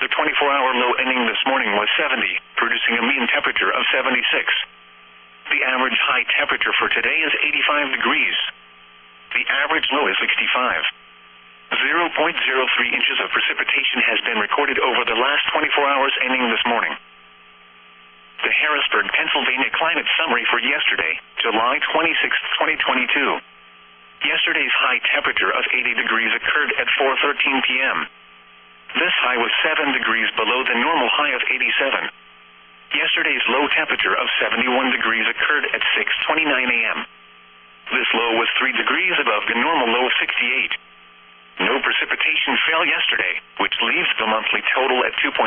The 24-hour low ending this morning was 70, producing a mean temperature of 76. The average high temperature for today is 85 degrees. The average low is 65. 0.03 inches of precipitation has been recorded over the last 24 hours ending this morning. The Harrisburg, Pennsylvania climate summary for yesterday, July 26, 2022. Yesterday's high temperature of 80 degrees occurred at 4:13 p.m. This high was 7 degrees below the normal high of 87. Yesterday's low temperature of 71 degrees occurred at 6:29 a.m. This low was 3 degrees above the normal low of 68. No precipitation fell yesterday, which leaves the monthly total at 2.67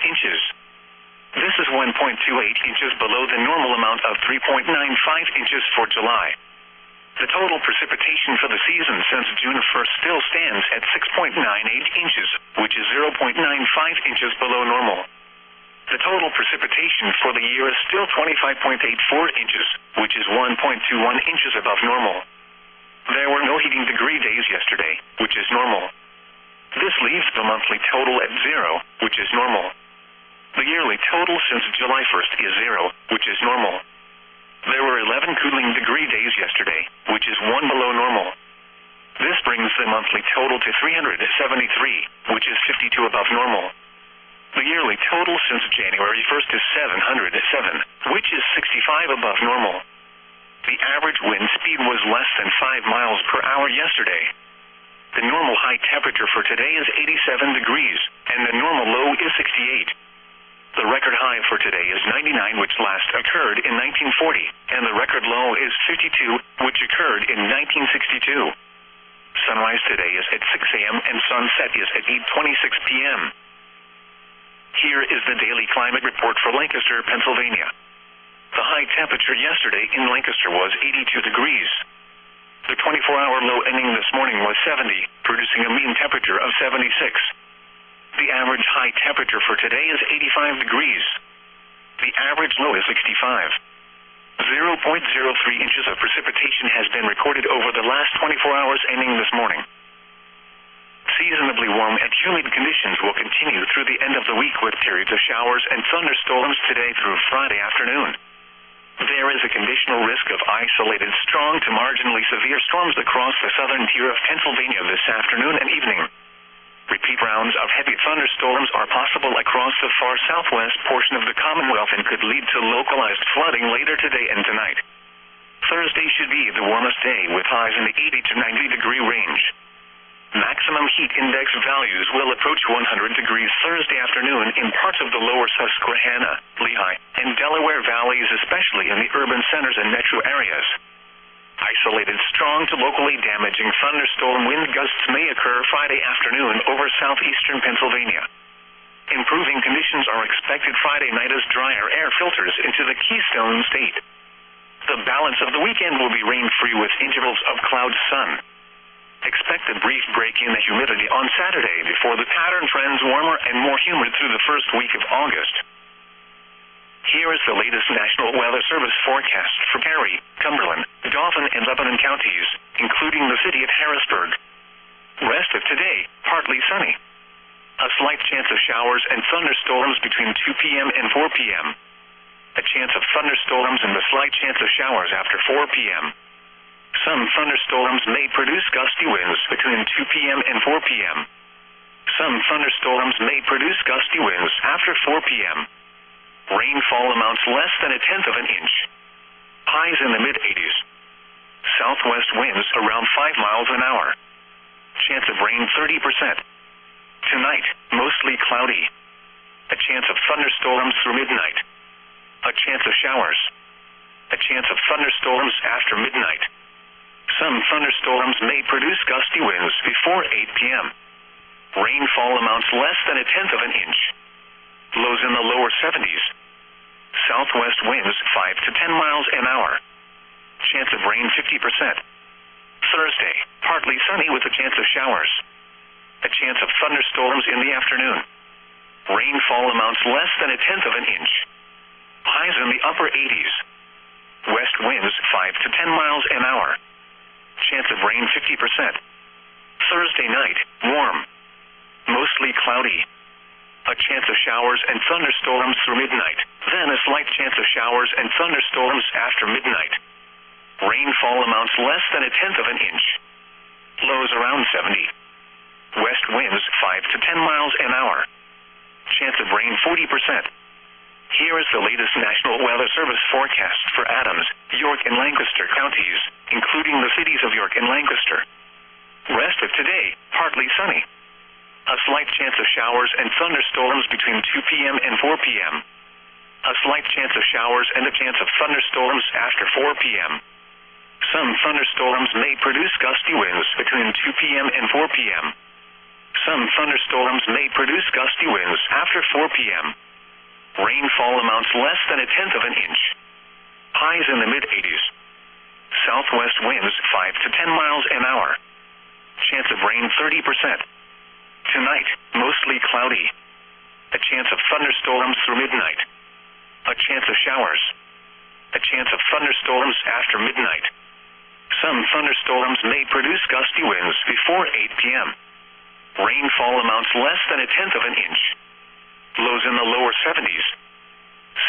inches. This is 1.28 inches below the normal amount of 3.95 inches for July. The total precipitation for the season since June 1st still stands at 6.98 inches, which is 0.95 inches below normal. The total precipitation for the year is still 25.84 inches, which is 1.21 inches above normal. There were no heating degree days yesterday, which is normal. This leaves the monthly total at 0, which is normal. The yearly total since July 1st is 0, which is normal. There were 11 cooling degree days yesterday, which is 1 below normal. This brings the monthly total to 373, which is 52 above normal. The yearly total since January 1st is 707, which is 65 above normal. The average wind speed was less than 5 miles per hour yesterday. The normal high temperature for today is 87 degrees, and the normal low is 68. The record high for today is 99, which last occurred in 1940, and the record low is 52, which occurred in 1962. Sunrise today is at 6 a.m. and sunset is at 8:26 p.m. Here is the daily climate report for Lancaster, Pennsylvania. The high temperature yesterday in Lancaster was 82 degrees. The 24-hour low ending this morning was 70, producing a mean temperature of 76. The average high temperature for today is 85 degrees. The average low is 65. 0.03 inches of precipitation has been recorded over the last 24 hours ending this morning. Seasonably warm and humid conditions will continue through the end of the week with periods of showers and thunderstorms today through Friday afternoon. There is a conditional risk of isolated strong to marginally severe storms across the southern tier of Pennsylvania this afternoon and evening. Repeat rounds of heavy thunderstorms are possible across the far southwest portion of the Commonwealth and could lead to localized flooding later today and tonight. Thursday should be the warmest day with highs in the 80 to 90 degree range. Maximum heat index values will approach 100 degrees Thursday afternoon in parts of the lower Susquehanna, Lehigh, and Delaware valleys, especially in the urban centers and metro areas. Isolated strong to locally damaging thunderstorm wind gusts may occur Friday afternoon over southeastern Pennsylvania. Improving conditions are expected Friday night as drier air filters into the Keystone State. The balance of the weekend will be rain-free with intervals of cloud-sun. Expect a brief break in the humidity on Saturday before the pattern trends warmer and more humid through the first week of August. Here is the latest National Weather Service forecast for Perry, Cumberland, Dauphin, and Lebanon counties, including the city of Harrisburg. Rest of today, partly sunny. A slight chance of showers and thunderstorms between 2 p.m. and 4 p.m. A chance of thunderstorms and a slight chance of showers after 4 p.m. Some thunderstorms may produce gusty winds between 2 p.m. and 4 p.m. Some thunderstorms may produce gusty winds after 4 p.m. Rainfall amounts less than 1/10 of an inch. Highs in the mid-80s. Southwest winds around 5 miles an hour. Chance of rain 30%. Tonight, mostly cloudy. A chance of thunderstorms through midnight. A chance of showers. A chance of thunderstorms after midnight. Some thunderstorms may produce gusty winds before 8 p.m. Rainfall amounts less than 1/10 of an inch. Lows in the lower 70s. Southwest winds 5 to 10 miles an hour. Chance of rain 50%. Thursday, partly sunny with a chance of showers. A chance of thunderstorms in the afternoon. Rainfall amounts less than 1/10 of an inch. Highs in the upper 80s. West winds 5 to 10 miles an hour. Chance of rain 50%. Thursday night, warm. Mostly cloudy. A chance of showers and thunderstorms through midnight. Then a slight chance of showers and thunderstorms after midnight. Rainfall amounts less than 1/10 of an inch. Lows around 70. West winds 5 to 10 miles an hour. Chance of rain 40%. Here is the latest National Weather Service forecast for Adams, York, and Lancaster counties, including the cities of York and Lancaster. Rest of today, partly sunny. A slight chance of showers and thunderstorms between 2 p.m. and 4 p.m. A slight chance of showers and a chance of thunderstorms after 4 p.m. Some thunderstorms may produce gusty winds between 2 p.m. and 4 p.m. Some thunderstorms may produce gusty winds after 4 p.m. Rainfall amounts less than 1/10 of an inch. Highs in the mid-80s. Southwest winds 5 to 10 miles an hour. Chance of rain 30%. Tonight, mostly cloudy. A chance of thunderstorms through midnight. A chance of showers. A chance of thunderstorms after midnight. Some thunderstorms may produce gusty winds before 8 p.m. Rainfall amounts less than 1/10 of an inch. Lows in the lower 70s.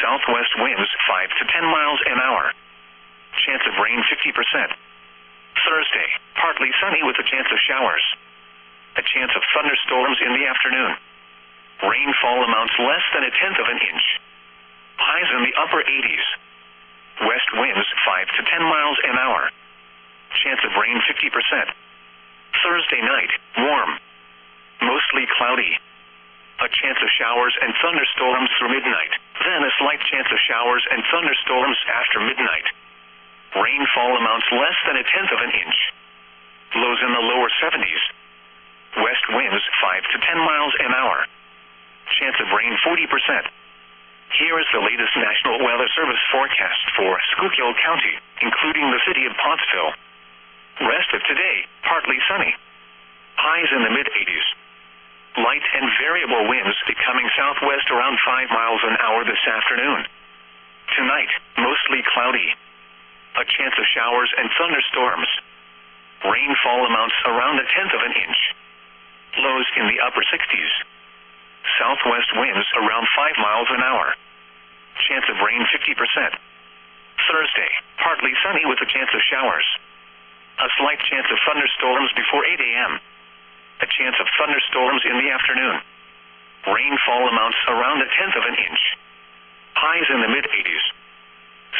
Southwest winds 5 to 10 miles an hour. Chance of rain 50%. Thursday, partly sunny with a chance of showers. A chance of thunderstorms in the afternoon. Rainfall amounts less than 1/10 of an inch. Highs in the upper 80s. West winds 5 to 10 miles an hour. Chance of rain 50%. Thursday night, warm. Mostly cloudy. A chance of showers and thunderstorms through midnight. Then a slight chance of showers and thunderstorms after midnight. Rainfall amounts less than 1/10 of an inch. Lows in the lower 70s. West winds 5 to 10 miles an hour. Chance of rain 40%. Here is the latest National Weather Service forecast for Schuylkill County, including the city of Pottsville. Rest of today, partly sunny. Highs in the mid-80s. Light and variable winds becoming southwest around 5 miles an hour this afternoon. Tonight, mostly cloudy. A chance of showers and thunderstorms. Rainfall amounts around 1/10 of an inch. Lows in the upper 60s. Southwest winds around 5 miles an hour. Chance of rain 50%. Thursday, partly sunny with a chance of showers. A slight chance of thunderstorms before 8 a.m. A chance of thunderstorms in the afternoon. Rainfall amounts around 1/10 of an inch. Highs in the mid-80s.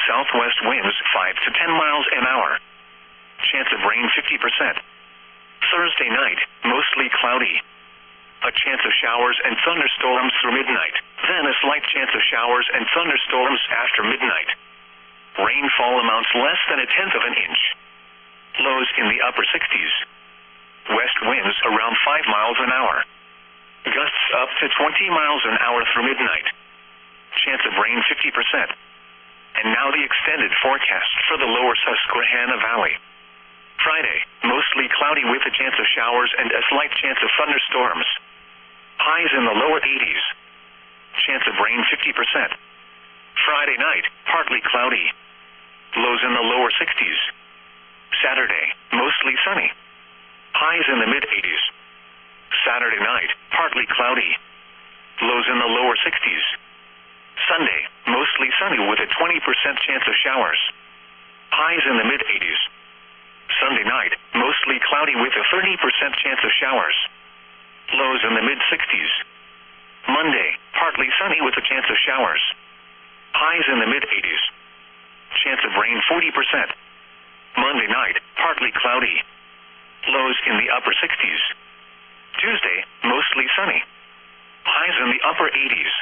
Southwest winds 5 to 10 miles an hour. Chance of rain 50%. Thursday night, mostly cloudy. A chance of showers and thunderstorms through midnight. Then a slight chance of showers and thunderstorms after midnight. Rainfall amounts less than 1/10 of an inch. Lows in the upper 60s. West winds around 5 miles an hour. Gusts up to 20 miles an hour through midnight. Chance of rain 50%. And now the extended forecast for the lower Susquehanna Valley. Friday, mostly cloudy with a chance of showers and a slight chance of thunderstorms. Highs in the lower 80s. Chance of rain 50%. Friday night, partly cloudy. Lows in the lower 60s. Saturday, mostly sunny. Highs in the mid-80s. Saturday night, partly cloudy. Lows in the lower 60s. Sunday, mostly sunny with a 20% chance of showers. Highs in the mid-80s. Sunday night, mostly cloudy with a 30% chance of showers. Lows in the mid-60s. Monday, partly sunny with a chance of showers. Highs in the mid-80s. Chance of rain 40%. Monday night, partly cloudy. Lows in the upper 60s. Tuesday, mostly sunny. Highs in the upper 80s.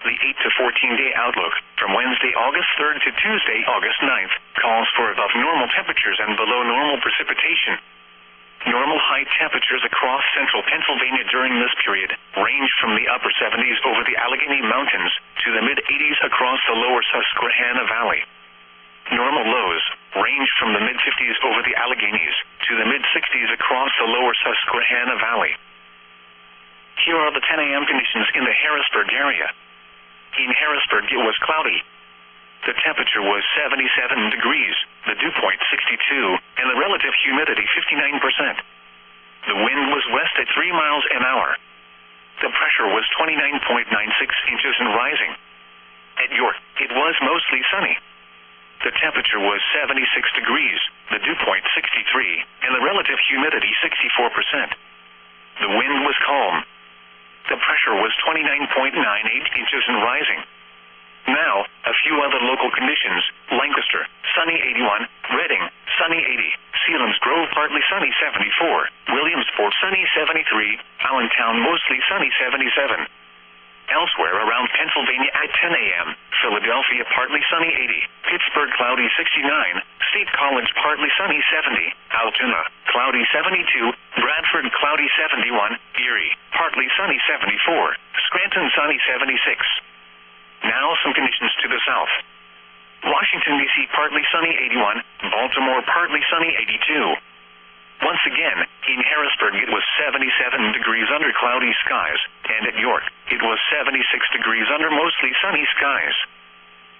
The 8 to 14-day outlook from Wednesday, August 3rd to Tuesday, August 9th, calls for above normal temperatures and below normal precipitation. Normal high temperatures across central Pennsylvania during this period range from the upper 70s over the Allegheny Mountains to the mid-80s across the lower Susquehanna Valley. Normal lows range from the mid-50s over the Alleghenies to the mid-60s across the lower Susquehanna Valley. Here are the 10 a.m. conditions in the Harrisburg area. In Harrisburg, it was cloudy. The temperature was 77 degrees, the dew point 62, and the relative humidity 59%. The wind was west at 3 miles an hour. The pressure was 29.96 inches and rising. At York, it was mostly sunny. The temperature was 76 degrees, the dew point 63, and the relative humidity 64%. The wind was calm. The pressure was 29.98 inches and rising. Now, a few other local conditions. Lancaster, sunny 81, Reading, sunny 80, Sealands Grove, partly sunny 74, Williamsport, sunny 73, Allentown, mostly sunny 77. Elsewhere around Pennsylvania at 10 a.m., Philadelphia, partly sunny 80, Pittsburgh, cloudy 69, State College, partly sunny 70, Altoona, cloudy 72, Bradford, cloudy 71, Erie, partly sunny 74, Scranton, sunny 76. Now some conditions to the south. Washington, D.C., partly sunny 81, Baltimore, partly sunny 82. Once again, in Harrisburg it was 77 degrees under cloudy skies, and at York, it was 76 degrees under mostly sunny skies.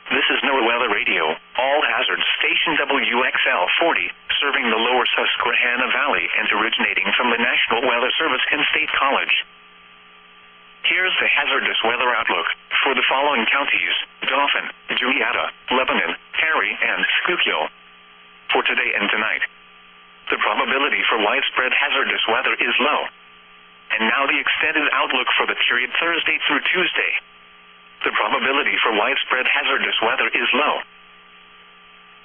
This is NOAA Weather Radio, all hazards station WXL 40, serving the lower Susquehanna Valley and originating from the National Weather Service and State College. Here's the hazardous weather outlook for the following counties: Dauphin, Juniata, Lebanon, Harry, and Schuylkill. For today and tonight, the probability for widespread hazardous weather is low. And now the extended outlook for the period Thursday through Tuesday. The probability for widespread hazardous weather is low.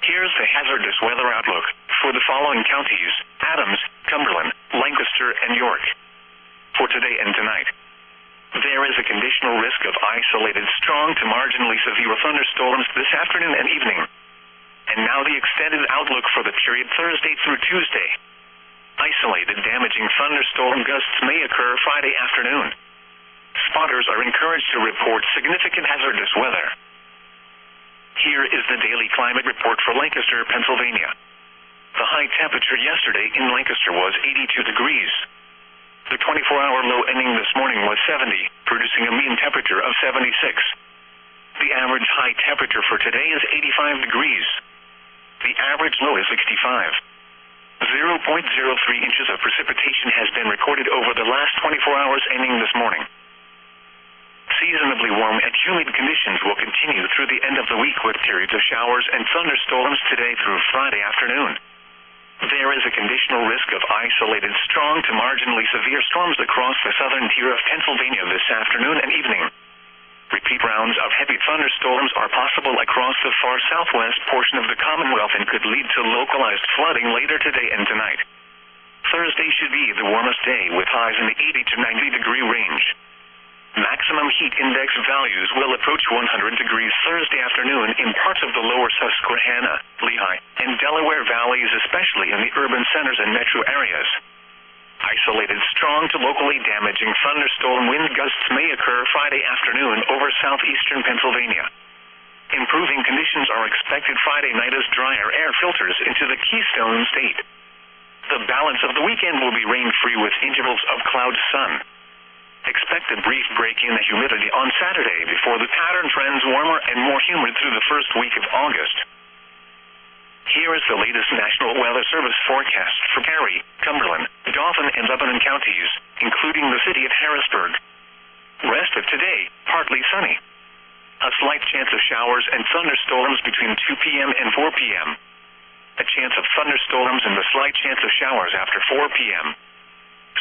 Here's the hazardous weather outlook for the following counties: Adams, Cumberland, Lancaster, and York. For today and tonight, there is a conditional risk of isolated strong to marginally severe thunderstorms this afternoon and evening. And now the extended outlook for the period Thursday through Tuesday. Isolated damaging thunderstorm gusts may occur Friday afternoon. Spotters are encouraged to report significant hazardous weather. Here is the daily climate report for Lancaster, Pennsylvania. The high temperature yesterday in Lancaster was 82 degrees. The 24-hour low ending this morning was 70, producing a mean temperature of 76. The average high temperature for today is 85 degrees. The average low is 65. 0.03 inches of precipitation has been recorded over the last 24 hours ending this morning. Seasonably warm and humid conditions will continue through the end of the week with periods of showers and thunderstorms today through Friday afternoon. There is a conditional risk of isolated strong to marginally severe storms across the southern tier of Pennsylvania this afternoon and evening. Repeat rounds of heavy thunderstorms are possible across the far southwest portion of the Commonwealth and could lead to localized flooding later today and tonight. Thursday should be the warmest day with highs in the 80 to 90 degree range. Maximum heat index values will approach 100 degrees Thursday afternoon in parts of the lower Susquehanna, Lehigh, and Delaware valleys, especially in the urban centers and metro areas. Isolated strong to locally damaging thunderstorm wind gusts may occur Friday afternoon over southeastern Pennsylvania. Improving conditions are expected Friday night as drier air filters into the Keystone State. The balance of the weekend will be rain-free with intervals of cloud-sun. Expect a brief break in the humidity on Saturday before the pattern trends warmer and more humid through the first week of August. Here is the latest National Weather Service forecast for Perry, Cumberland, Dauphin, and Lebanon counties, including the city of Harrisburg. Rest of today, partly sunny. A slight chance of showers and thunderstorms between 2 p.m. and 4 p.m. A chance of thunderstorms and a slight chance of showers after 4 p.m.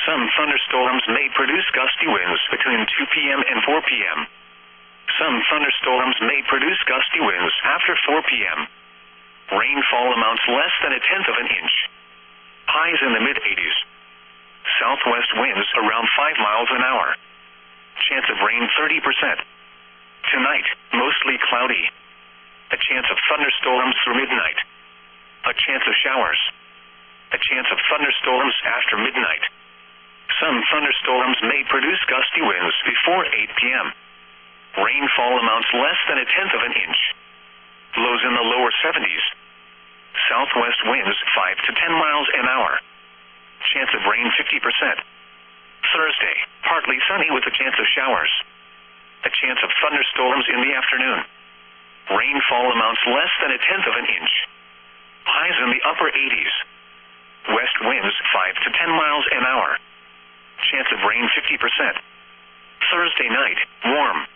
Some thunderstorms may produce gusty winds between 2 p.m. and 4 p.m. Some thunderstorms may produce gusty winds after 4 p.m. Rainfall amounts less than a tenth of an inch. Highs in the mid-80s. Southwest winds around 5 miles an hour. Chance of rain 30%. Tonight, mostly cloudy. A chance of thunderstorms through midnight. A chance of showers. A chance of thunderstorms after midnight. Some thunderstorms may produce gusty winds before 8 p.m. Rainfall amounts less than a tenth of an inch. Lows in the lower 70s. Southwest winds 5 to 10 miles an hour. Chance of rain 50%. Thursday, partly sunny with a chance of showers. A chance of thunderstorms in the afternoon. Rainfall amounts less than a tenth of an inch. Highs in the upper 80s. West winds 5 to 10 miles an hour. Chance of rain 50%. Thursday night, warm.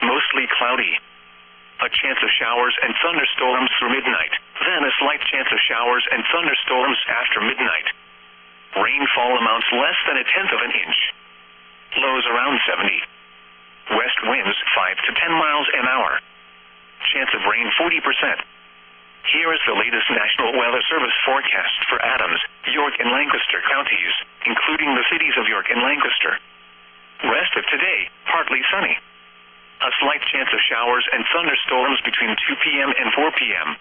Mostly cloudy. A chance of showers and thunderstorms through midnight, then a slight chance of showers and thunderstorms after midnight. Rainfall amounts less than 1/10 of an inch. Lows around 70. West winds 5 to 10 miles an hour. Chance of rain 40%. Here is the latest National Weather Service forecast for Adams, York, and Lancaster counties, including the cities of York and Lancaster. Rest of today, partly sunny. A slight chance of showers and thunderstorms between 2 p.m. and 4 p.m.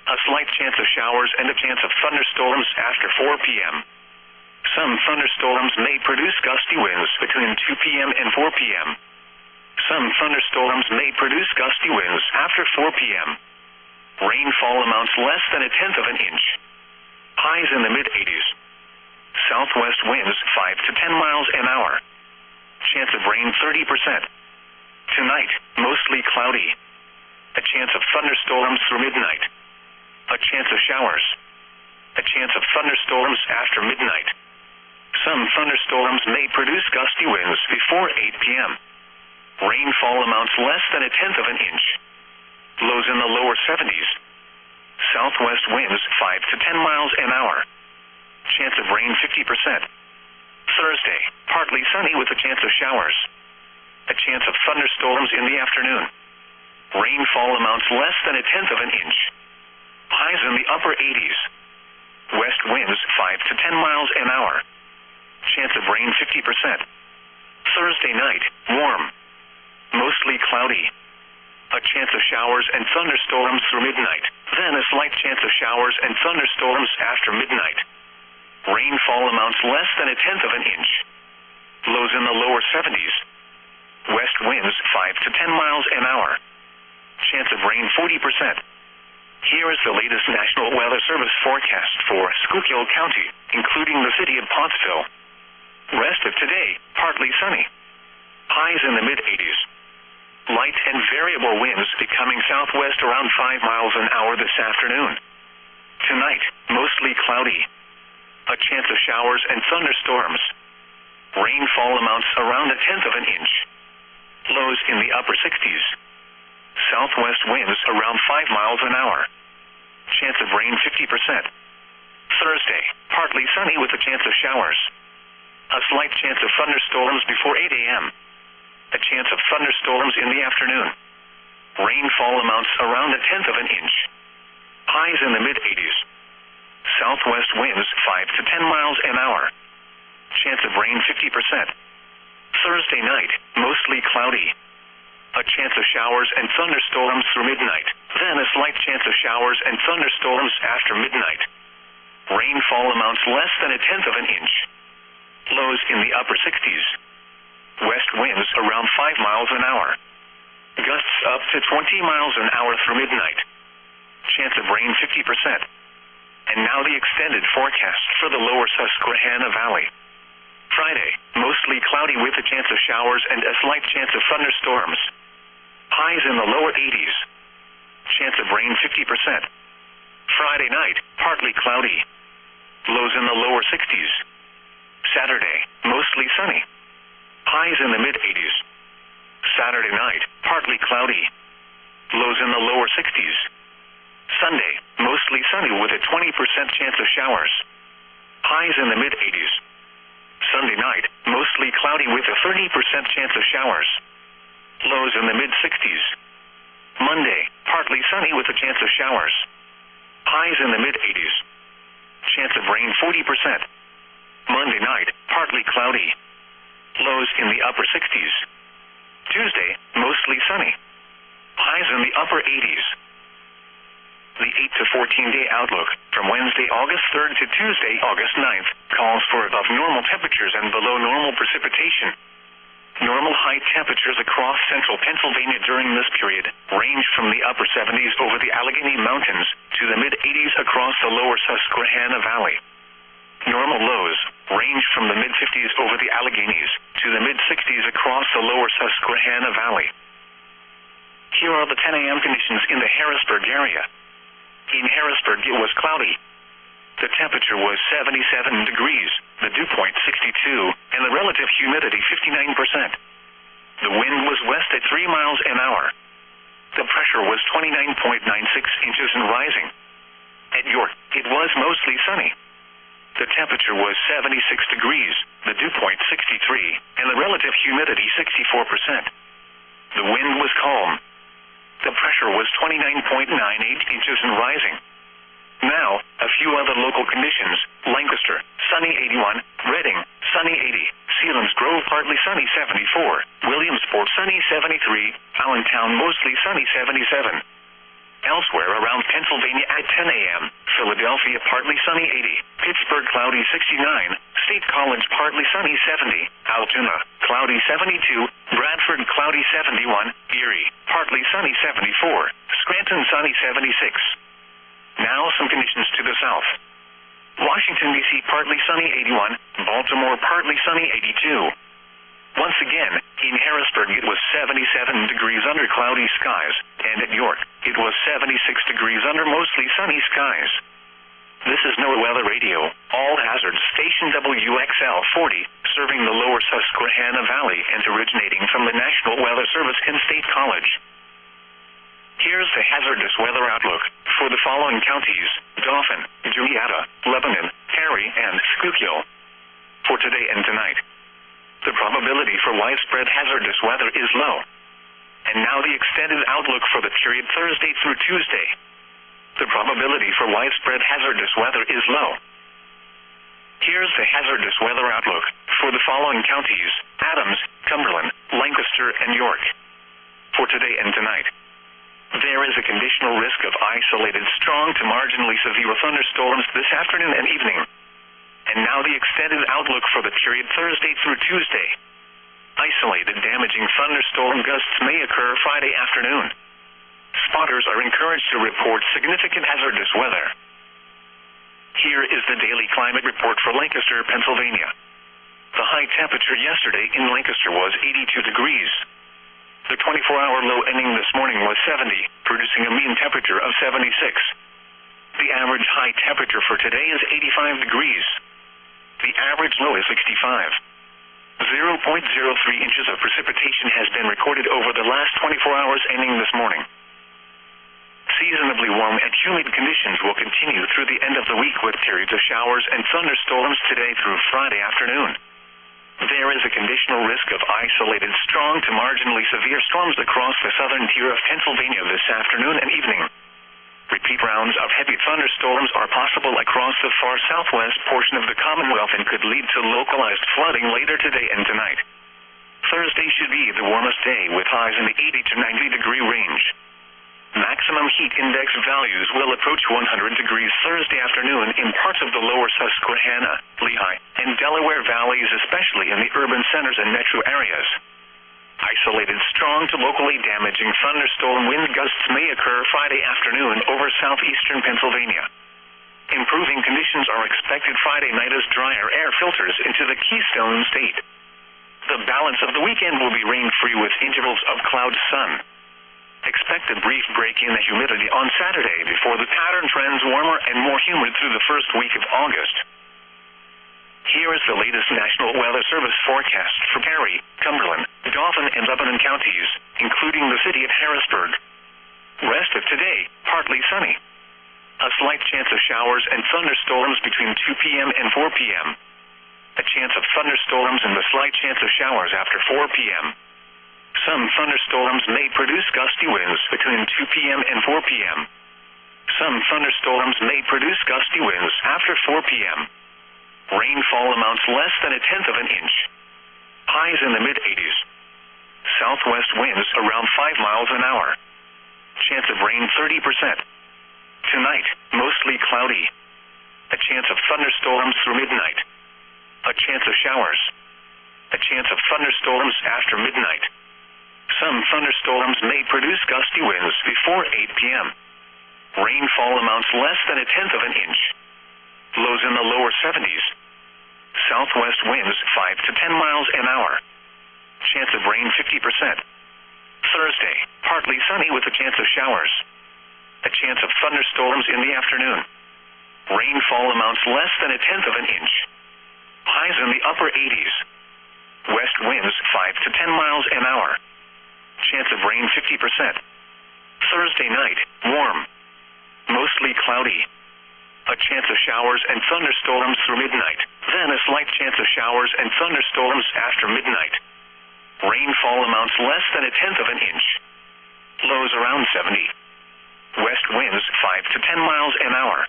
A slight chance of showers and a chance of thunderstorms after 4 p.m. Some thunderstorms may produce gusty winds between 2 p.m. and 4 p.m. Some thunderstorms may produce gusty winds after 4 p.m. Rainfall amounts less than 1/10 of an inch. Highs in the mid-80s. Southwest winds 5 to 10 miles an hour. Chance of rain 30%. Tonight, mostly cloudy. A chance of thunderstorms through midnight. A chance of showers. A chance of thunderstorms after midnight. Some thunderstorms may produce gusty winds before 8 p.m. Rainfall amounts less than 1/10 of an inch. Lows in the lower 70s. Southwest winds 5 to 10 miles an hour. Chance of rain 50%. Thursday, partly sunny with a chance of showers. A chance of thunderstorms in the afternoon. Rainfall amounts less than 1/10 of an inch. Highs in the upper 80s. West winds 5 to 10 miles an hour. Chance of rain 50%. Thursday night, warm. Mostly cloudy. A chance of showers and thunderstorms through midnight, then a slight chance of showers and thunderstorms after midnight. Rainfall amounts less than 1/10 of an inch. Lows in the lower 70s. West winds 5 to 10 miles an hour. Chance of rain 40%. Here is the latest National Weather Service forecast for Schuylkill County, including the city of Pottsville. Rest of today, partly sunny. Highs in the mid-80s. Light and variable winds becoming southwest around 5 miles an hour this afternoon. Tonight, mostly cloudy. A chance of showers and thunderstorms. Rainfall amounts around 1/10 of an inch. Lows in the upper 60s. Southwest winds around 5 miles an hour. Chance of rain 50%. Thursday, partly sunny with a chance of showers. A slight chance of thunderstorms before 8 a.m. A chance of thunderstorms in the afternoon. Rainfall amounts around 1/10 of an inch. Highs in the mid-80s. Southwest winds 5 to 10 miles an hour. Chance of rain 50%. Thursday night, mostly cloudy. A chance of showers and thunderstorms through midnight, then a slight chance of showers and thunderstorms after midnight. Rainfall amounts less than 1/10 of an inch. Lows in the upper 60s. West winds around 5 miles an hour. Gusts up to 20 miles an hour through midnight. Chance of rain 50%. And now the extended forecast for the lower Susquehanna Valley. Friday, mostly cloudy with a chance of showers and a slight chance of thunderstorms. Highs in the lower 80s. Chance of rain 50%. Friday night, partly cloudy. Lows in the lower 60s. Saturday, mostly sunny. Highs in the mid-80s. Saturday night, partly cloudy. Lows in the lower 60s. Sunday, mostly sunny with a 20% chance of showers. Highs in the mid-80s. Sunday night, mostly cloudy with a 30% chance of showers. Lows in the mid-60s. Monday, partly sunny with a chance of showers. Highs in the mid-80s. Chance of rain 40%. Monday night, partly cloudy. Lows in the upper 60s. Tuesday, mostly sunny. Highs in the upper 80s. The 8 to 14-day outlook from Wednesday, August 3rd to Tuesday, August 9th, calls for above normal temperatures and below normal precipitation. Normal high temperatures across central Pennsylvania during this period range from the upper 70s over the Allegheny Mountains to the mid-80s across the lower Susquehanna Valley. Normal lows range from the mid-50s over the Alleghenies to the mid-60s across the lower Susquehanna Valley. Here are the 10 a.m. conditions in the Harrisburg area. In Harrisburg, it was cloudy. The temperature was 77 degrees, the dew point 62, and the relative humidity 59%. The wind was west at 3 miles an hour. The pressure was 29.96 inches and rising. At York, it was mostly sunny. The temperature was 76 degrees, the dew point 63, and the relative humidity 64%. The wind was calm. The pressure was 29.98 inches and rising. Now, a few other local conditions. Lancaster, sunny 81, Reading, sunny 80, Selinsgrove, partly sunny 74, Williamsport, sunny 73, Allentown, mostly sunny 77. Elsewhere around Pennsylvania at 10 a.m., Philadelphia, partly sunny 80, Pittsburgh, cloudy 69, State College, partly sunny 70, Altoona, cloudy 72, Bradford, cloudy 71, Erie, partly sunny 74, Scranton, sunny 76. Now some conditions to the south. Washington, D.C., partly sunny 81, Baltimore, partly sunny 82. Once again, in Harrisburg it was 77 degrees under cloudy skies, and at York, it was 76 degrees under mostly sunny skies. This is NOAA Weather Radio, all hazards, station WXL 40, serving the lower Susquehanna Valley and originating from the National Weather Service and State College. Here's the hazardous weather outlook for the following counties: Dauphin, Juniata, Lebanon, Perry, and Schuylkill. For today and tonight, the probability for widespread hazardous weather is low. And now the extended outlook for the period Thursday through Tuesday. The probability for widespread hazardous weather is low. Here's the hazardous weather outlook for the following counties: Adams, Cumberland, Lancaster, and York. For today and tonight, there is a conditional risk of isolated strong to marginally severe thunderstorms this afternoon and evening. And now the extended outlook for the period Thursday through Tuesday. Isolated damaging thunderstorm gusts may occur Friday afternoon. Spotters are encouraged to report significant hazardous weather. Here is the daily climate report for Lancaster, Pennsylvania. The high temperature yesterday in Lancaster was 82 degrees. The 24-hour low ending this morning was 70, producing a mean temperature of 76. The average high temperature for today is 85 degrees. The average low is 65. 0.03 inches of precipitation has been recorded over the last 24 hours ending this morning. Seasonably warm and humid conditions will continue through the end of the week with periods of showers and thunderstorms today through Friday afternoon. There is a conditional risk of isolated strong to marginally severe storms across the southern tier of Pennsylvania this afternoon and evening. Repeat rounds of heavy thunderstorms are possible across the far southwest portion of the Commonwealth and could lead to localized flooding later today and tonight. Thursday should be the warmest day with highs in the 80 to 90 degree range. Maximum heat index values will approach 100 degrees Thursday afternoon in parts of the lower Susquehanna, Lehigh, and Delaware valleys, especially in the urban centers and metro areas. Isolated strong to locally damaging thunderstorm wind gusts may occur Friday afternoon over southeastern Pennsylvania. Improving conditions are expected Friday night as drier air filters into the Keystone State. The balance of the weekend will be rain-free with intervals of cloud-sun. Expect a brief break in the humidity on Saturday before the pattern trends warmer and more humid through the first week of August. Here is the latest National Weather Service forecast for Perry, Cumberland, Dauphin, and Lebanon counties, including the city of Harrisburg. Rest of today, partly sunny. A slight chance of showers and thunderstorms between 2 p.m. and 4 p.m. A chance of thunderstorms and a slight chance of showers after 4 p.m. Some thunderstorms may produce gusty winds between 2 p.m. and 4 p.m. Some thunderstorms may produce gusty winds after 4 p.m. Rainfall amounts less than a tenth of an inch. Highs in the mid-80s. Southwest winds around 5 miles an hour. Chance of rain 30%. Tonight, mostly cloudy. A chance of thunderstorms through midnight. A chance of showers. A chance of thunderstorms after midnight. Some thunderstorms may produce gusty winds before 8 p.m. Rainfall amounts less than a tenth of an inch. Lows in the lower 70s. Southwest winds 5 to 10 miles an hour. Chance of rain 50%. Thursday, partly sunny with a chance of showers. A chance of thunderstorms in the afternoon. Rainfall amounts less than a tenth of an inch. Highs in the upper 80s. West winds to 10 miles an hour. Chance of rain 50%. Thursday night, warm. Mostly cloudy. A chance of showers and thunderstorms through midnight, then a slight chance of showers and thunderstorms after midnight. Rainfall amounts less than 1/10 of an inch. Lows around 70. West winds 5 to 10 miles an hour.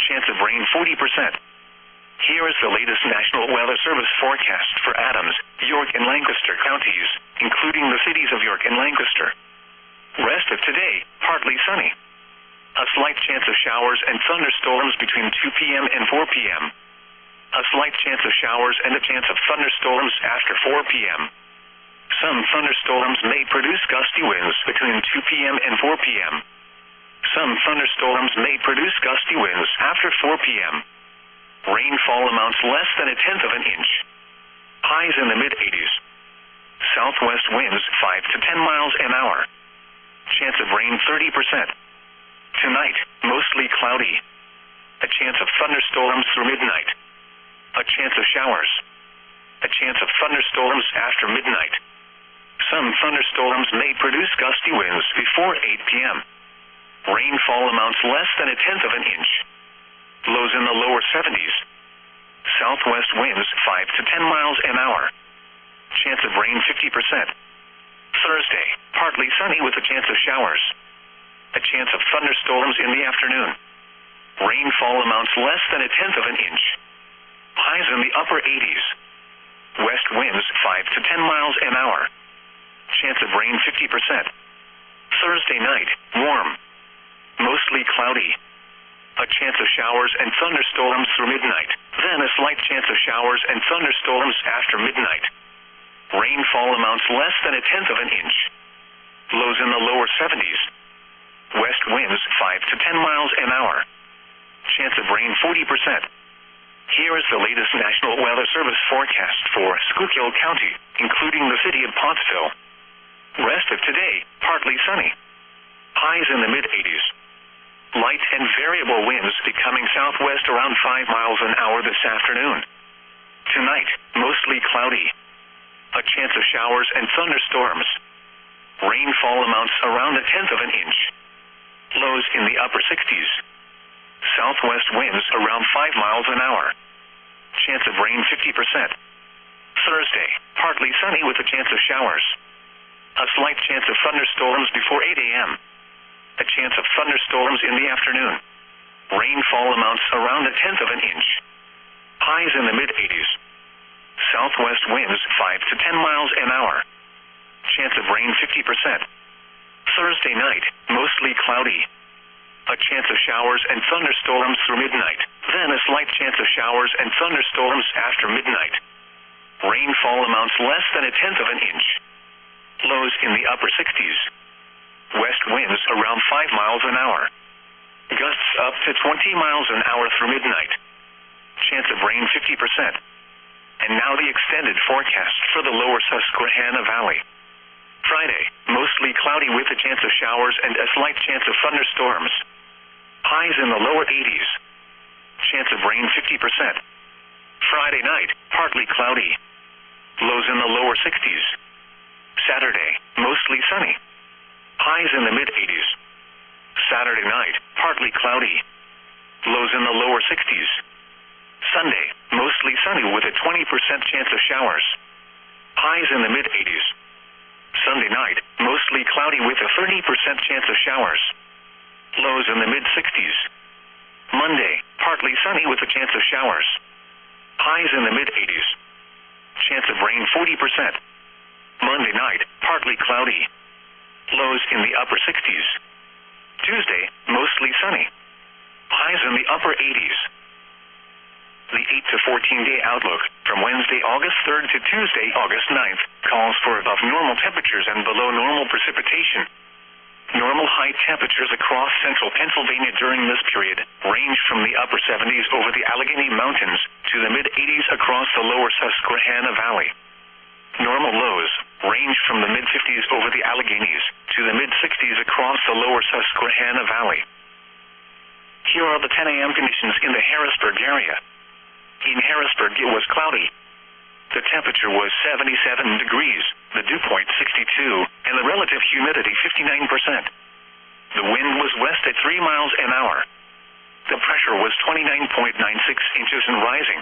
Chance of rain 40%. Here is the latest National Weather Service forecast for Adams, York, and Lancaster counties, including the cities of York and Lancaster. Rest of today, partly sunny. A slight chance of showers and thunderstorms between 2 p.m. and 4 p.m. A slight chance of showers and a chance of thunderstorms after 4 p.m. Some thunderstorms may produce gusty winds between 2 p.m. and 4 p.m. Some thunderstorms may produce gusty winds after 4 p.m. Rainfall amounts less than 1/10 of an inch. Highs in the mid-80s. Southwest winds 5 to 10 miles an hour. Chance of rain 30%. Tonight, mostly cloudy. A chance of thunderstorms through midnight. A chance of showers. A chance of thunderstorms after midnight. Some thunderstorms may produce gusty winds before 8 p.m. Rainfall amounts less than 1/10 of an inch. Lows in the lower 70s. Southwest winds 5 to 10 miles an hour. Chance of rain 50%. Thursday, partly sunny with a chance of showers. A chance of thunderstorms in the afternoon. Rainfall amounts less than 1/10 of an inch. Highs in the upper 80s. West winds 5 to 10 miles an hour. Chance of rain 50%. Thursday night, warm. Mostly cloudy. A chance of showers and thunderstorms through midnight, then a slight chance of showers and thunderstorms after midnight. Rainfall amounts less than 1/10 of an inch. Lows in the lower 70s. West winds 5 to 10 miles an hour. Chance of rain 40%. Here is the latest National Weather Service forecast for Schuylkill County, including the city of Pottsville. Rest of today, partly sunny. Highs in the mid-80s. Light and variable winds becoming southwest around 5 miles an hour this afternoon. Tonight, mostly cloudy. A chance of showers and thunderstorms. Rainfall amounts around 1/10 of an inch. Lows in the upper 60s. Southwest winds around 5 miles an hour. Chance of rain 50%. Thursday, partly sunny with a chance of showers. A slight chance of thunderstorms before 8 a.m. A chance of thunderstorms in the afternoon. Rainfall amounts around 1/10 of an inch. Highs in the mid-80s. Southwest winds 5 to 10 miles an hour. Chance of rain 50%. Thursday night, mostly cloudy. A chance of showers and thunderstorms through midnight, then a slight chance of showers and thunderstorms after midnight. Rainfall amounts less than 1/10 of an inch. Lows in the upper 60s. West winds around 5 miles an hour. Gusts up to 20 miles an hour through midnight. Chance of rain 50%. And now the extended forecast for the lower Susquehanna Valley. Friday, mostly cloudy with a chance of showers and a slight chance of thunderstorms. Highs in the lower 80s. Chance of rain 50%. Friday night, partly cloudy. Lows in the lower 60s. Saturday, mostly sunny. Highs in the mid-80s. Saturday night, partly cloudy. Lows in the lower 60s. Sunday, mostly sunny with a 20% chance of showers. Highs in the mid-80s. Sunday night, mostly cloudy with a 30% chance of showers. Lows in the mid-60s. Monday, partly sunny with a chance of showers. Highs in the mid-80s. Chance of rain 40%. Monday night, partly cloudy. Lows in the upper 60s. Tuesday, mostly sunny. Highs in the upper 80s. The 8 to 14-day outlook from Wednesday, August 3rd to Tuesday, August 9th, calls for above normal temperatures and below normal precipitation. Normal high temperatures across central Pennsylvania during this period range from the upper 70s over the Allegheny Mountains to the mid-80s across the lower Susquehanna Valley. Normal lows range from the mid-50s over the Alleghenies to the mid-60s across the lower Susquehanna Valley. Here are the 10 a.m. conditions in the Harrisburg area. In Harrisburg, it was cloudy. The temperature was 77 degrees, the dew point 62, and the relative humidity 59%. The wind was west at 3 miles an hour. The pressure was 29.96 inches and rising.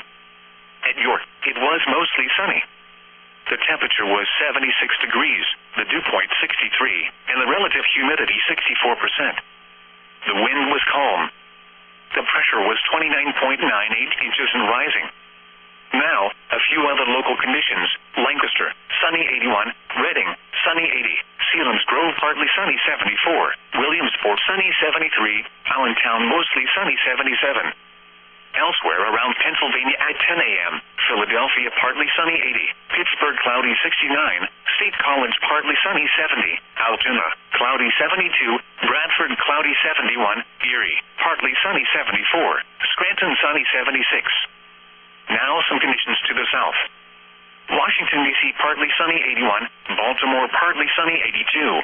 At York, it was mostly sunny. The temperature was 76 degrees, the dew point 63, and the relative humidity 64%. The wind was calm. The pressure was 29.98 inches and rising. Now, a few other local conditions. Lancaster, sunny 81, Reading, sunny 80, Sealands Grove, partly sunny 74, Williamsport, sunny 73, Allentown, mostly sunny 77. Elsewhere around Pennsylvania at 10 a.m., Philadelphia, partly sunny 80, Pittsburgh, cloudy 69, State College, partly sunny 70, Altoona, cloudy 72, Bradford, cloudy 71, Erie, partly sunny 74, Scranton, sunny 76. Now some conditions to the south. Washington, D.C., partly sunny 81, Baltimore, partly sunny 82.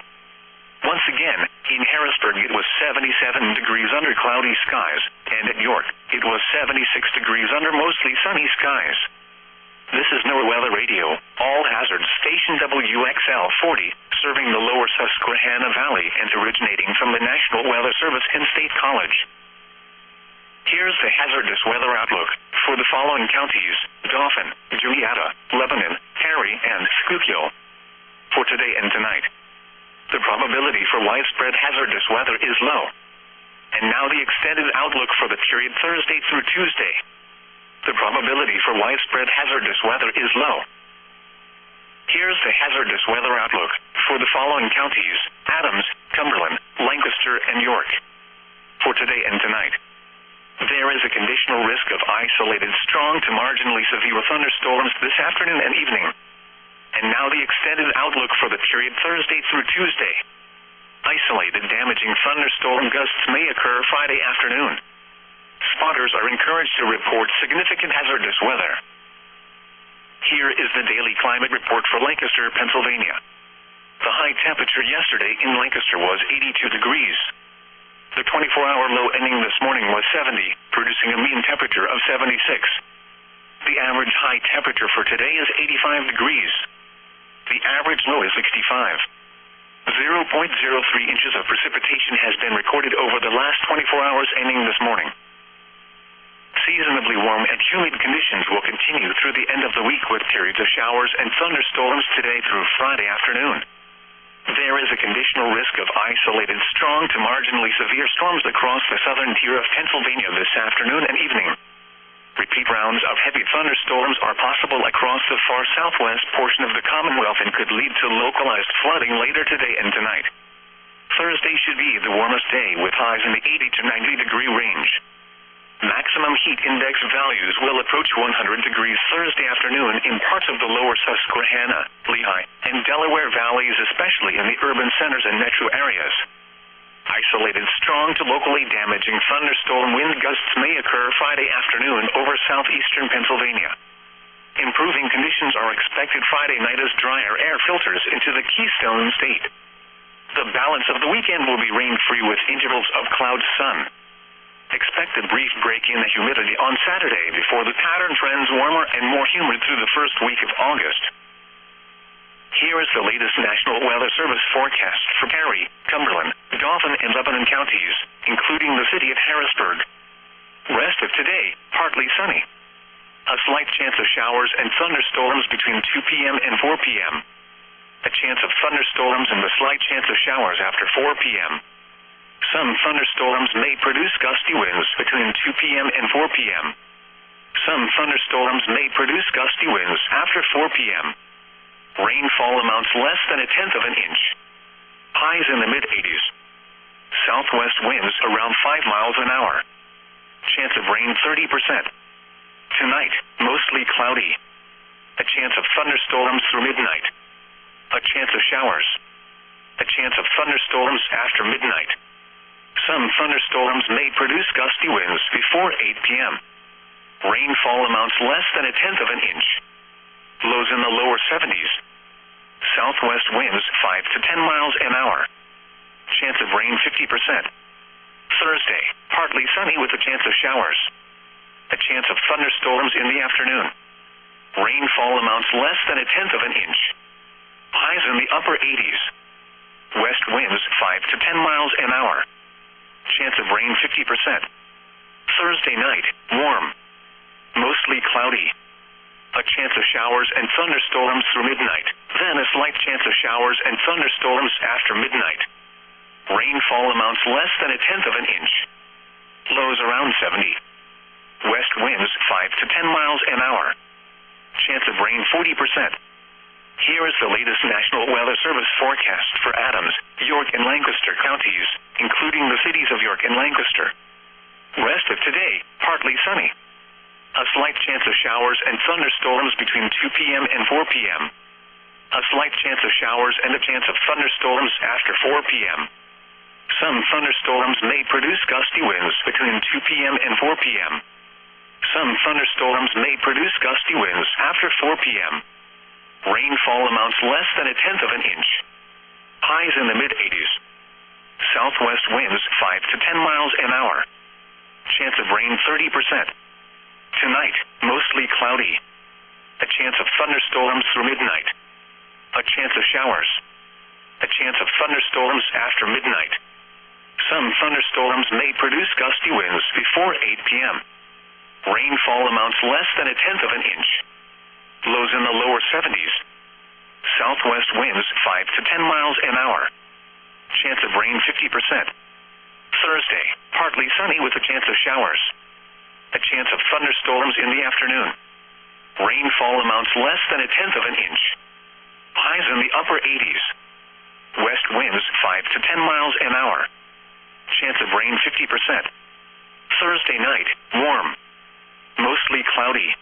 Once again, in Harrisburg it was 77 degrees under cloudy skies, and at York, it was 76 degrees under mostly sunny skies. This is NOAA Weather Radio, all hazards station WXL 40, serving the lower Susquehanna Valley and originating from the National Weather Service and State College. Here's the hazardous weather outlook for the following counties: Dauphin, Jolieta, Lebanon, Harry, and Schuylkill. For today and tonight, the probability for widespread hazardous weather is low. And now the extended outlook for the period Thursday through Tuesday. The probability for widespread hazardous weather is low. Here's the hazardous weather outlook for the following counties: Adams, Cumberland, Lancaster, and York. For today and tonight, there is a conditional risk of isolated strong to marginally severe thunderstorms this afternoon and evening. And now the extended outlook for the period Thursday through Tuesday. Isolated damaging thunderstorm gusts may occur Friday afternoon. Spotters are encouraged to report significant hazardous weather. Here is the daily climate report for Lancaster, Pennsylvania. The high temperature yesterday in Lancaster was 82 degrees. The 24-hour low ending this morning was 70, producing a mean temperature of 76. The average high temperature for today is 85 degrees. The average low is 65. 0.03 inches of precipitation has been recorded over the last 24 hours ending this morning. Seasonably warm and humid conditions will continue through the end of the week with periods of showers and thunderstorms today through Friday afternoon. There is a conditional risk of isolated strong to marginally severe storms across the southern tier of Pennsylvania this afternoon and evening. Repeat rounds of heavy thunderstorms are possible across the far southwest portion of the Commonwealth and could lead to localized flooding later today and tonight. Thursday should be the warmest day with highs in the 80 to 90 degree range. Maximum heat index values will approach 100 degrees Thursday afternoon in parts of the lower Susquehanna, Lehigh, and Delaware valleys, especially in the urban centers and metro areas. Isolated strong to locally damaging thunderstorm wind gusts may occur Friday afternoon over southeastern Pennsylvania. Improving conditions are expected Friday night as drier air filters into the Keystone State. The balance of the weekend will be rain-free with intervals of cloud-sun. Expect a brief break in the humidity on Saturday before the pattern trends warmer and more humid through the first week of August. Here is the latest National Weather Service forecast for Perry, Cumberland, Dauphin, and Lebanon counties, including the city of Harrisburg. Rest of today, partly sunny. A slight chance of showers and thunderstorms between 2 p.m. and 4 p.m. A chance of thunderstorms and a slight chance of showers after 4 p.m. Some thunderstorms may produce gusty winds between 2 p.m. and 4 p.m. Some thunderstorms may produce gusty winds after 4 p.m. Rainfall amounts less than 1/10 of an inch. Highs in the mid-80s. Southwest winds around 5 miles an hour. Chance of rain 30%. Tonight, mostly cloudy. A chance of thunderstorms through midnight. A chance of showers. A chance of thunderstorms after midnight. Some thunderstorms may produce gusty winds before 8 p.m. Rainfall amounts less than 1/10 of an inch. Lows in the lower 70s. Southwest winds 5 to 10 miles an hour. Chance of rain 50%. Thursday, partly sunny with a chance of showers. A chance of thunderstorms in the afternoon. Rainfall amounts less than a tenth of an inch. Highs in the upper 80s. West winds 5 to 10 miles an hour. Chance of rain 50%. Thursday night, warm. Mostly cloudy. A chance of showers and thunderstorms through midnight. Then a slight chance of showers and thunderstorms after midnight. Rainfall amounts less than a tenth of an inch. Lows around 70. West winds 5 to 10 miles an hour. Chance of rain 40%. Here is the latest National Weather Service forecast for Adams, York, and Lancaster counties, including the cities of York and Lancaster. Rest of today, partly sunny. A slight chance of showers and thunderstorms between 2 p.m. and 4 p.m. A slight chance of showers and a chance of thunderstorms after 4 p.m. Some thunderstorms may produce gusty winds between 2 p.m. and 4 p.m. Some thunderstorms may produce gusty winds after 4 p.m. Rainfall amounts less than a tenth of an inch. Highs in the mid-80s. Southwest winds 5 to 10 miles an hour. Chance of rain 30%. Tonight, mostly cloudy. A chance of thunderstorms through midnight. A chance of showers. A chance of thunderstorms after midnight. Some thunderstorms may produce gusty winds before 8 p.m. Rainfall amounts less than a tenth of an inch. Lows in the lower 70s. Southwest winds 5 to 10 miles an hour. Chance of rain 50%. Thursday, partly sunny with a chance of showers. A chance of thunderstorms in the afternoon. Rainfall amounts less than a tenth of an inch. Highs in the upper 80s. West winds 5 to 10 miles an hour. Chance of rain 50%. Thursday night, warm. Mostly cloudy.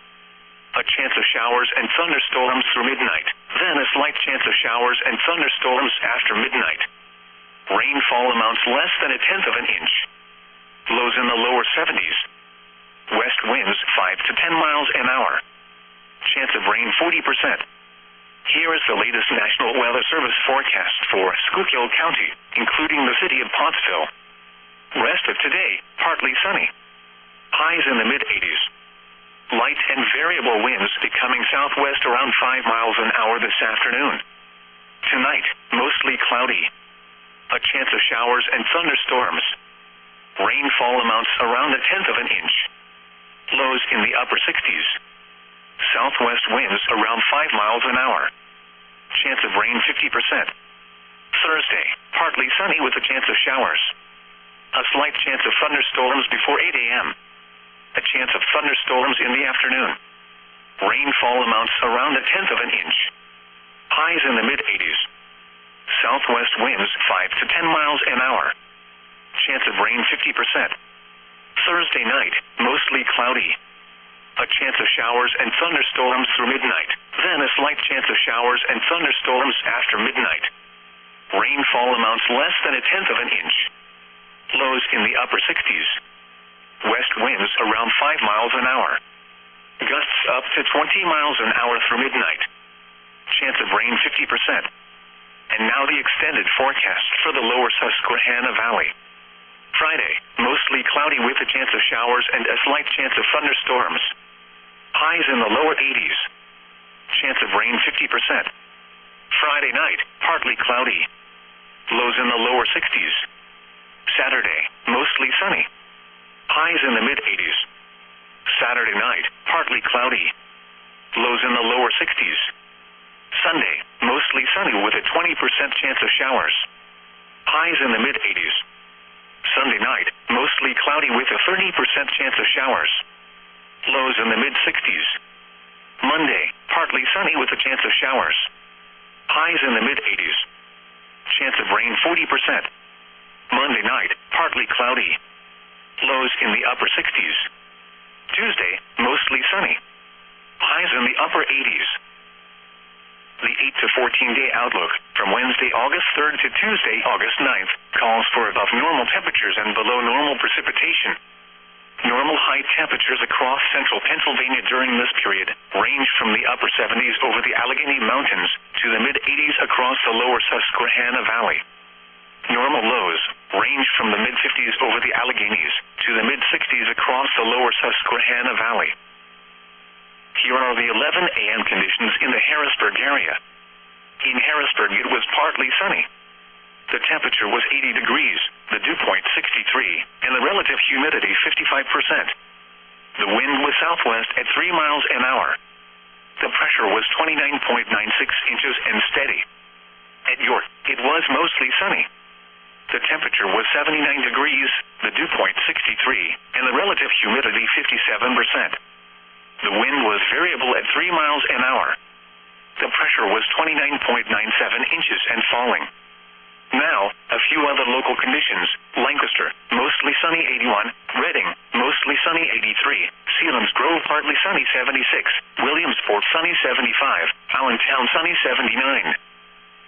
A chance of showers and thunderstorms through midnight. Then a slight chance of showers and thunderstorms after midnight. Rainfall amounts less than a tenth of an inch. Lows in the lower 70s. West winds 5 to 10 miles an hour. Chance of rain 40%. Here is the latest National Weather Service forecast for Schuylkill County, including the city of Pottsville. Rest of today, partly sunny. Highs in the mid-80s. Light and variable winds becoming southwest around 5 miles an hour this afternoon. Tonight, mostly cloudy. A chance of showers and thunderstorms. Rainfall amounts around a tenth of an inch. Lows in the upper 60s. Southwest winds around 5 miles an hour. Chance of rain 50%. Thursday, partly sunny with a chance of showers. A slight chance of thunderstorms before 8 a.m. A chance of thunderstorms in the afternoon. Rainfall amounts around a tenth of an inch. Highs in the mid-80s. Southwest winds 5 to 10 miles an hour. Chance of rain 50%. Thursday night, mostly cloudy. A chance of showers and thunderstorms through midnight. Then a slight chance of showers and thunderstorms after midnight. Rainfall amounts less than a tenth of an inch. Lows in the upper 60s. West winds around 5 miles an hour. Gusts up to 20 miles an hour through midnight. Chance of rain 50%. And now the extended forecast for the lower Susquehanna Valley. Friday, mostly cloudy with a chance of showers and a slight chance of thunderstorms. Highs in the lower 80s. Chance of rain 50%. Friday night, partly cloudy. Lows in the lower 60s. Saturday, mostly sunny. Highs in the mid-80s. Saturday night, partly cloudy. Lows in the lower 60s. Sunday, mostly sunny with a 20% chance of showers. Highs in the mid-80s. Sunday night, mostly cloudy with a 30% chance of showers. Lows in the mid-60s. Monday, partly sunny with a chance of showers. Highs in the mid-80s. Chance of rain 40%. Monday night, partly cloudy. Lows in the upper 60s. Tuesday, mostly sunny. Highs in the upper 80s. The 8 to 14-day outlook from Wednesday, August 3rd to Tuesday, August 9th, calls for above normal temperatures and below normal precipitation. Normal high temperatures across central Pennsylvania during this period range from the upper 70s over the Allegheny Mountains to the mid-80s across the lower Susquehanna Valley. Normal lows range from the mid-50s over the Alleghenies to the mid-60s across the lower Susquehanna Valley. Here are the 11 a.m. conditions in the Harrisburg area. In Harrisburg, it was partly sunny. The temperature was 80 degrees, the dew point 63, and the relative humidity 55%. The wind was southwest at 3 miles an hour. The pressure was 29.96 inches and steady. At York, it was mostly sunny. The temperature was 79 degrees, the dew point 63, and the relative humidity 57%. The wind was variable at 3 miles an hour. The pressure was 29.97 inches and falling. Now, a few other local conditions. Lancaster, mostly sunny 81. Reading, mostly sunny 83. Sealands Grove, partly sunny 76. Williamsport, sunny 75. Allentown, sunny 79.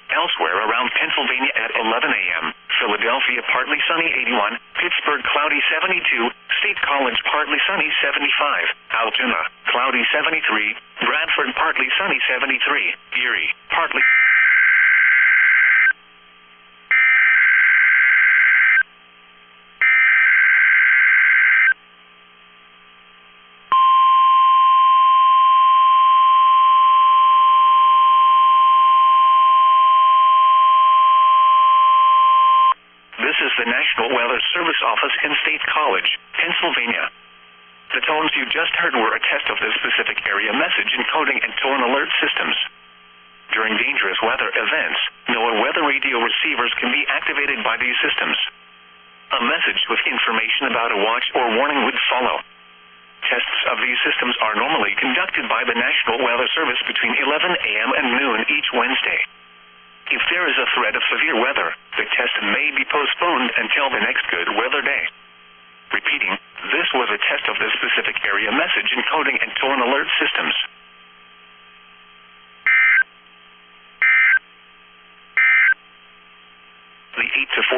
Elsewhere around Pennsylvania at 11 a.m., Philadelphia, partly sunny 81. Pittsburgh, cloudy 72. State College, partly sunny 75. Altoona, cloudy 73. Bradford, partly sunny 73. Erie, partly... This is the National Weather Service Office in State College, Pennsylvania. The tones you just heard were a test of the specific area message encoding and tone alert systems. During dangerous weather events, NOAA weather radio receivers can be activated by these systems. A message with information about a watch or warning would follow. Tests of these systems are normally conducted by the National Weather Service between 11 a.m. and noon each Wednesday. If there is a threat of severe weather, the test may be postponed until the next good weather day. Repeating, this was a test of the specific area message encoding and tone alert systems. The 8 to 14